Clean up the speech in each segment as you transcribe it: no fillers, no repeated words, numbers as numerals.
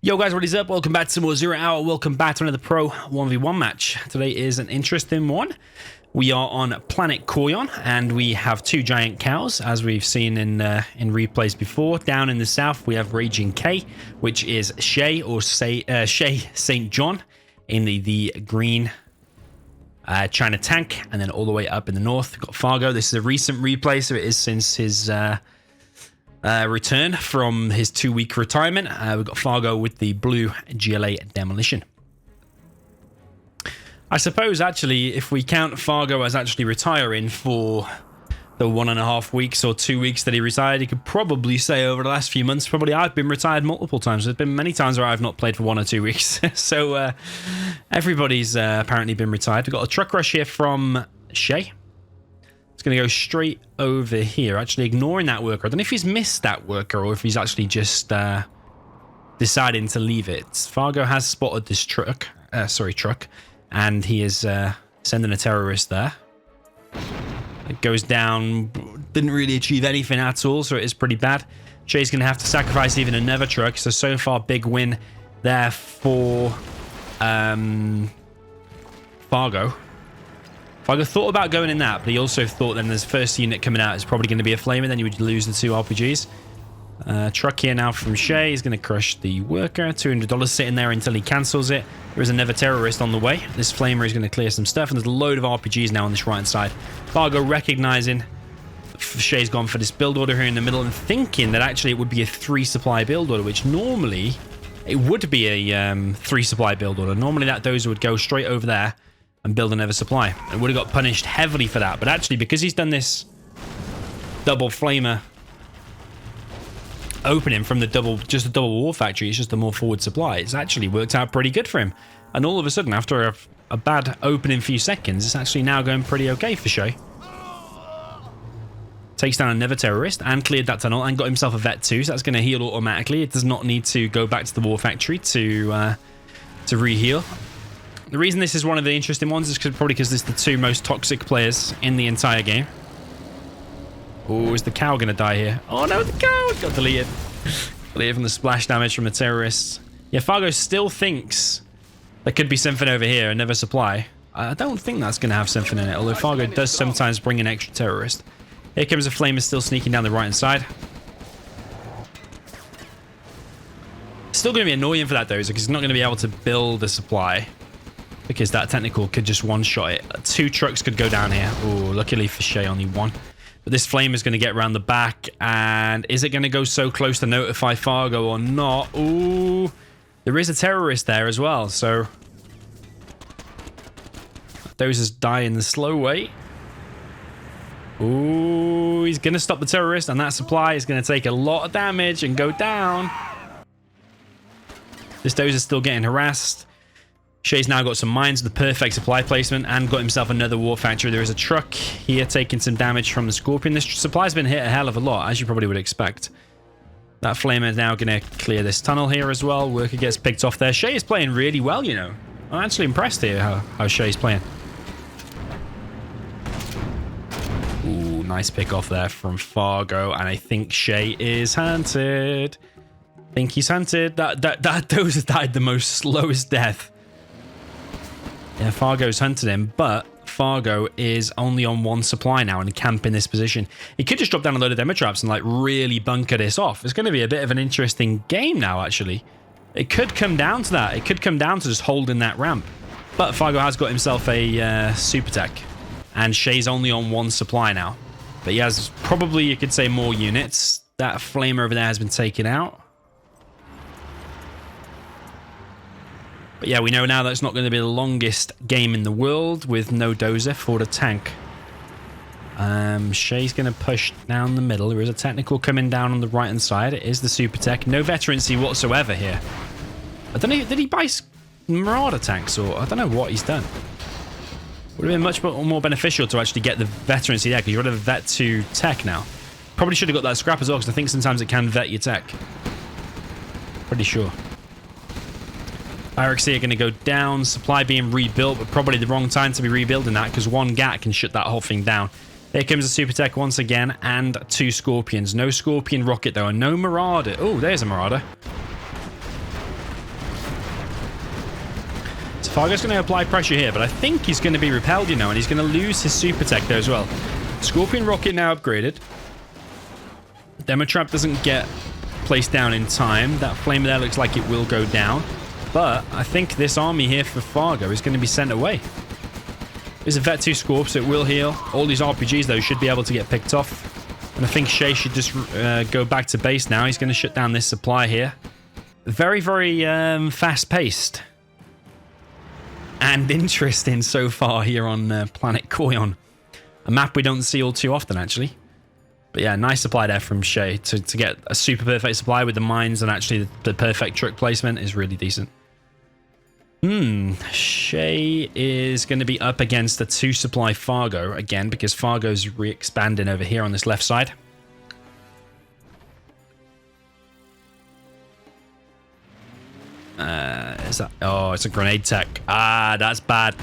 Yo guys, what is up? Welcome back to some more 0 Hour. Welcome back to another Pro 1v1 match. Today is an interesting one. We are on planet Coyon, and we have two giant cows, as we've seen in replays before. Down in the south, we have Raging K, which is Shaye, or Shaye St. John, in the green China tank. And then all the way up in the north, we've got Fargo. This is a recent replay, so it is since his return from his 2-week retirement. We've got Fargo with the blue GLA demolition. I suppose actually, if we count Fargo as actually retiring for the 1.5 weeks or 2 weeks that he retired, you could probably say over the last few months, probably I've been retired multiple times. There's been many times where I've not played for 1 or 2 weeks. So everybody's apparently been retired. We've got a truck rush here from Shaye. It's going to go straight over here, actually ignoring that worker. I don't know if he's missed that worker or if he's actually just deciding to leave it. Fargo has spotted this truck, and he is sending a terrorist there. It goes down, didn't really achieve anything at all, so it is pretty bad. Shaye's going to have to sacrifice even another truck, so far big win there for Fargo. Fargo thought about going in that, but he also thought then this first unit coming out is probably going to be a flamer, then you would lose the 2 RPGs. Truck here now from Shaye. He's going to crush the worker. $200 sitting there until he cancels it. There is another terrorist on the way. This flamer is going to clear some stuff, and there's a load of RPGs now on this right-hand side. Fargo recognizing Shaye's gone for this build order here in the middle and thinking that actually it would be a 3-supply build order, which normally it would be a 3-supply build order. Normally that dozer would go straight over there and build another supply. It would have got punished heavily for that, but actually because he's done this double flamer opening from the double war factory, it's just a more forward supply. It's actually worked out pretty good for him, and all of a sudden after a bad opening few seconds, it's actually now going pretty okay for Shaye. Takes down another terrorist and cleared that tunnel and got himself a vet too, so that's going to heal automatically. It does not need to go back to the war factory to re-heal. The reason this is one of the interesting ones is probably because this is the 2 most toxic players in the entire game. Oh, is the cow going to die here? Oh no, the cow got deleted. Deleted from the splash damage from the terrorists. Yeah, Fargo still thinks there could be something over here, another supply. I don't think that's going to have something in it, although Fargo does sometimes bring an extra terrorist. Here comes a flamer still sneaking down the right-hand side. Still going to be annoying for that dozer because he's not going to be able to build a supply, because that technical could just one-shot it. 2 trucks could go down here. Oh, luckily for Shaye, only 1. But this flame is going to get around the back, and is it going to go so close to notify Fargo or not? Ooh, there is a terrorist there as well, so those is dying the slow way. Ooh, he's going to stop the terrorist, and that supply is going to take a lot of damage and go down. This dozer is still getting harassed. Shaye's now got some mines, the perfect supply placement, and got himself another war factory. There is a truck here taking some damage from the Scorpion. This supply's been hit a hell of a lot, as you probably would expect. That flamer is now going to clear this tunnel here as well. Worker gets picked off there. Shaye is playing really well, you know. I'm actually impressed here how Shaye's playing. Ooh, nice pick off there from Fargo, and I think Shaye is hunted. I think he's hunted. That dozer died the most slowest death. Yeah, Fargo's hunted him, but Fargo is only on 1 supply now and camp in this position. He could just drop down a load of demo traps and like really bunker this off. It's going to be a bit of an interesting game now, actually. It could come down to that. It could come down to just holding that ramp. But Fargo has got himself a super tech, and Shaye's only on 1 supply now. But he has probably, you could say, more units. That flamer over there has been taken out. But yeah, we know now that it's not going to be the longest game in the world with no dozer for the tank. Shaye's going to push down the middle. There is a technical coming down on the right-hand side. It is the super tech. No veterancy whatsoever here. I don't know, did he buy Marauder tanks, or I don't know what he's done. Would have been much more beneficial to actually get the veterancy there, because you're rid of a vet 2 tech now. Probably should have got that scrap as well, because I think sometimes it can vet your tech. Pretty sure. Barracks here going to go down. Supply being rebuilt, but probably the wrong time to be rebuilding that, because 1 gat can shut that whole thing down. Here comes the super tech once again, and 2 scorpions. No scorpion rocket though, and no marauder. Oh, there's a marauder. So Fargo's going to apply pressure here, but I think he's going to be repelled, you know, and he's going to lose his super tech there as well. Scorpion rocket now upgraded. Demo trap doesn't get placed down in time. That flamer there looks like it will go down, but I think this army here for Fargo is going to be sent away. There's a Vet 2 Scorp, so it will heal. All these RPGs, though, should be able to get picked off. And I think Shaye should just go back to base now. He's going to shut down this supply here. Very, very fast-paced. And interesting so far here on planet Coyon. A map we don't see all too often, actually. But yeah, nice supply there from Shaye. To get a super perfect supply with the mines and actually the perfect truck placement is really decent. Shaye is going to be up against a 2-supply Fargo again because Fargo's re-expanding over here on this left side. Is that... Oh, it's a grenade tech. Ah, that's bad.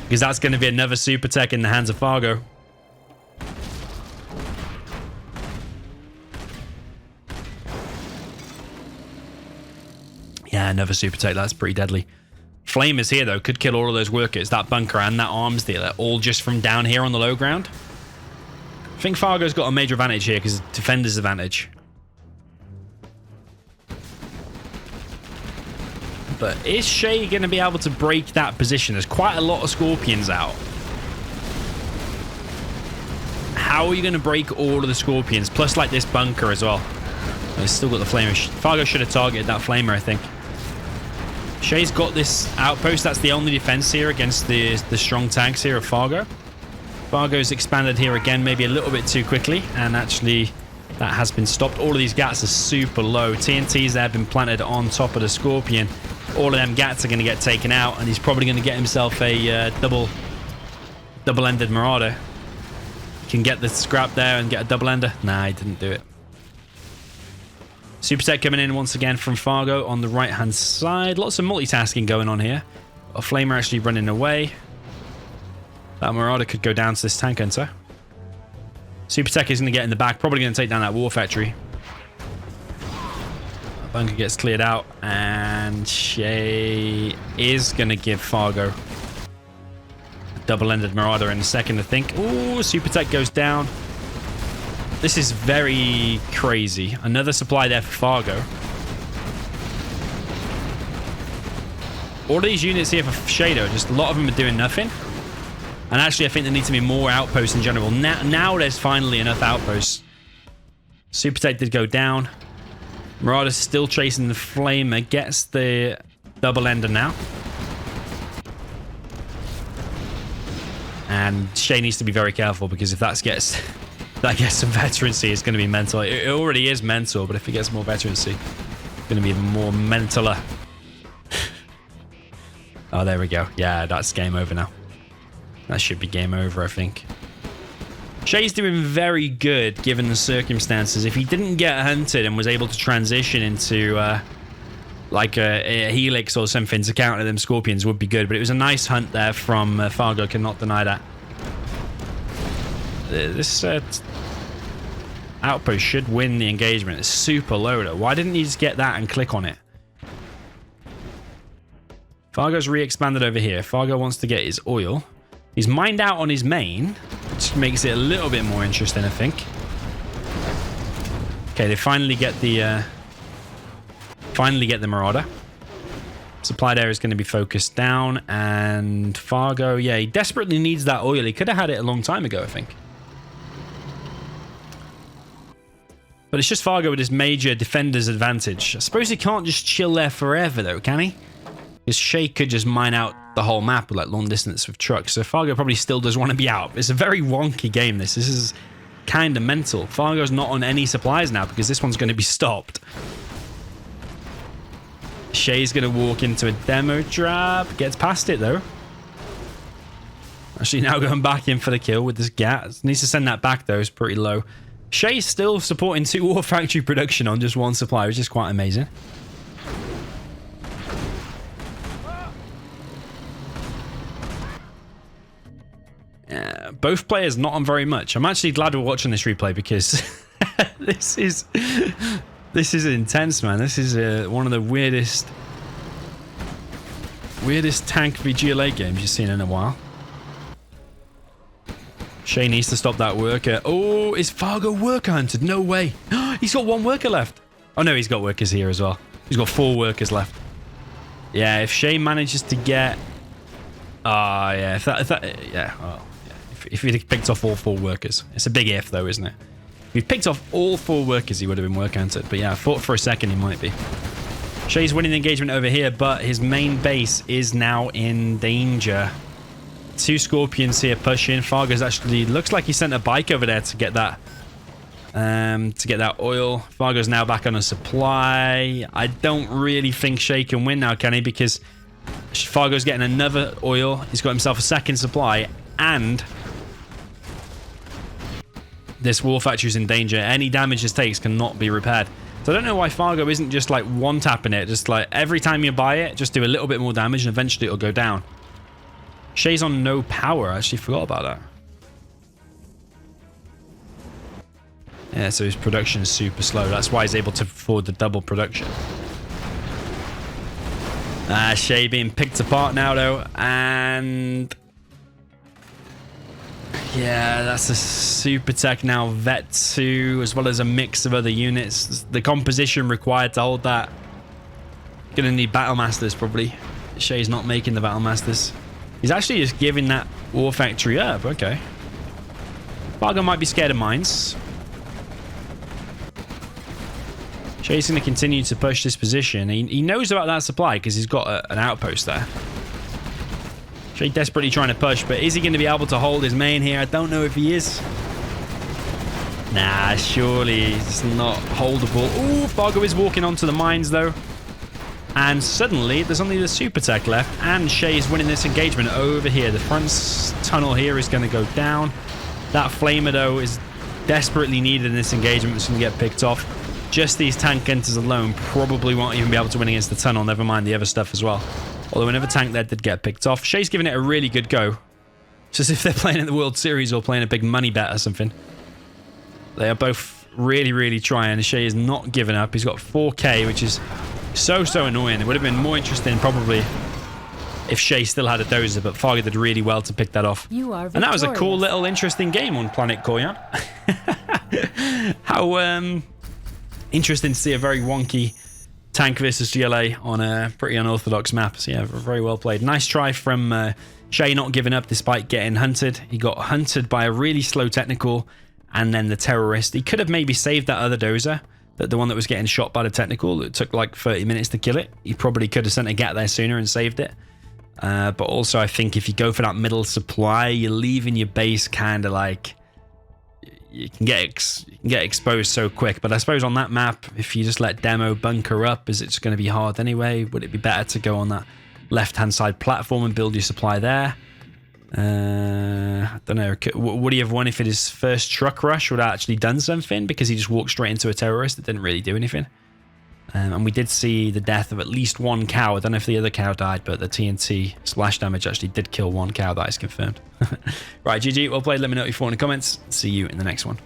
Because that's going to be another super tech in the hands of Fargo. Yeah, another super tech. That's pretty deadly. Flamers here, though, could kill all of those workers. That bunker and that arms dealer, all just from down here on the low ground. I think Fargo's got a major advantage here because defender's advantage. But is Shaye going to be able to break that position? There's quite a lot of Scorpions out. How are you going to break all of the Scorpions? Plus, like, this bunker as well. He's still got the flamer. Fargo should have targeted that flamer, I think. Shaye's got this outpost. That's the only defense here against the strong tanks here of Fargo. Fargo's expanded here again, maybe a little bit too quickly, and actually that has been stopped. All of these gats are super low. TNTs there have been planted on top of the Scorpion. All of them gats are going to get taken out, and he's probably going to get himself a double-ended Marauder. Can get the scrap there and get a double-ender. Nah, he didn't do it. Super tech coming in once again from Fargo on the right-hand side. Lots of multitasking going on here. A flamer actually running away. That Marauder could go down to this tank hunter. Super tech is going to get in the back. Probably going to take down that war factory. The bunker gets cleared out. And Shaye is going to give Fargo a double-ended Marauder in a second, I think. Ooh, super tech goes down. This is very crazy. Another supply there for Fargo. All of these units here for Shaye, just a lot of them are doing nothing. And actually, I think there need to be more outposts in general. Now there's finally enough outposts. Super tech did go down. Marauder's still chasing the flamer. Gets the double ender now. And Shaye needs to be very careful because if that gets some veterancy, it's going to be mental. It already is mental, but if it gets more veterancy, it's going to be even more mentaler. Oh, there we go. Yeah, that's game over now. That should be game over, I think. Shaye's doing very good, given the circumstances. If he didn't get hunted and was able to transition into like a helix or something to counter them Scorpions, would be good. But it was a nice hunt there from Fargo, cannot deny that. This outpost should win the engagement. It's super low, though. Why didn't he just get that and click on it? Fargo's re-expanded over here. Fargo wants to get his oil. He's mined out on his main, which makes it a little bit more interesting, I think. Okay, they finally get the Marauder. Supply there is going to be focused down, and Fargo, yeah, he desperately needs that oil. He could have had it a long time ago, I think. But it's just Fargo with his major defender's advantage. I suppose he can't just chill there forever, though, can he? Because Shaye could just mine out the whole map with like long distance with trucks. So Fargo probably still does want to be out. It's a very wonky game, this. This is kind of mental. Fargo's not on any supplies now because this one's going to be stopped. Shaye's going to walk into a demo trap. Gets past it, though. Actually, now going back in for the kill with this gat. Needs to send that back, though. It's pretty low. Shaye's still supporting 2 war factory production on just 1 supply, which is quite amazing. Both players not on very much. I'm actually glad we're watching this replay because this is intense, man. This is one of the weirdest Weirdest tank v GLA games you've seen in a while. Shaye needs to stop that worker. Oh, is Fargo worker hunted? No way. He's got 1 worker left. Oh, no, he's got workers here as well. He's got 4 workers left. Yeah, if Shaye manages to get... yeah, yeah, well, yeah. If he'd picked off all 4 workers. It's a big if, though, isn't it? If he picked off all 4 workers, he would have been work hunted. But yeah, I thought for a second he might be. Shaye's winning the engagement over here, but his main base is now in danger. 2 Scorpions here pushing. Fargo's actually... Looks like he sent a bike over there to get that... oil. Fargo's now back on a supply. I don't really think Shaye can win now, can he? Because Fargo's getting another oil. He's got himself a 2nd supply. And... this war factory's in danger. Any damage this takes cannot be repaired. So I don't know why Fargo isn't just like one-tapping it. Just like every time you buy it, just do a little bit more damage and eventually it'll go down. Shaye's on no power. I actually forgot about that. Yeah, so his production is super slow. That's why he's able to afford the double production. Shaye being picked apart now, though. And... yeah, that's a super tech now. Vet 2, as well as a mix of other units. The composition required to hold that. Gonna need Battle Masters, probably. Shaye's not making the Battle Masters. He's actually just giving that war factory up. Okay. Fargo might be scared of mines. Shaye's going to continue to push this position. He knows about that supply because he's got an outpost there. Shaye desperately trying to push, but is he going to be able to hold his main here? I don't know if he is. Nah, surely it's not holdable. Ooh, Fargo is walking onto the mines, though. And suddenly, there's only the super tech left, and Shaye is winning this engagement over here. The front tunnel here is going to go down. That flamer, though, is desperately needed in this engagement. It's going to get picked off. Just these tank enters alone probably won't even be able to win against the tunnel, never mind the other stuff as well. Although another tank there did get picked off. Shaye's giving it a really good go. It's as if they're playing in the World Series or playing a big money bet or something. They are both really, really trying. Shaye is not giving up. He's got 4k, which is so annoying. It would have been more interesting probably if Shaye still had a dozer, but Fargo did really well to pick that off. You are victorious. And that was a cool little interesting game on Planet Coyon. How interesting to see a very wonky tank versus GLA on a pretty unorthodox map. So yeah, very well played. Nice try from Shaye not giving up despite getting hunted. He got hunted by a really slow technical and then the terrorist. He could have maybe saved that other dozer, the one that was getting shot by the technical. It took like 30 minutes to kill it. He probably could have sent a get there sooner and saved it. But also I think if you go for that middle supply, you're leaving your base kind of like... You can get exposed so quick. But I suppose on that map, if you just let Demo bunker up, is it just going to be hard anyway? Would it be better to go on that left-hand side platform and build your supply there? I don't know. Would he have won if it his first truck rush would have actually done something? Because he just walked straight into a terrorist that didn't really do anything. And we did see the death of at least 1 cow. I don't know if the other cow died, but the TNT splash damage actually did kill 1 cow. That is confirmed. Right, GG. Well played. Let me know what you thought in the comments. See you in the next one.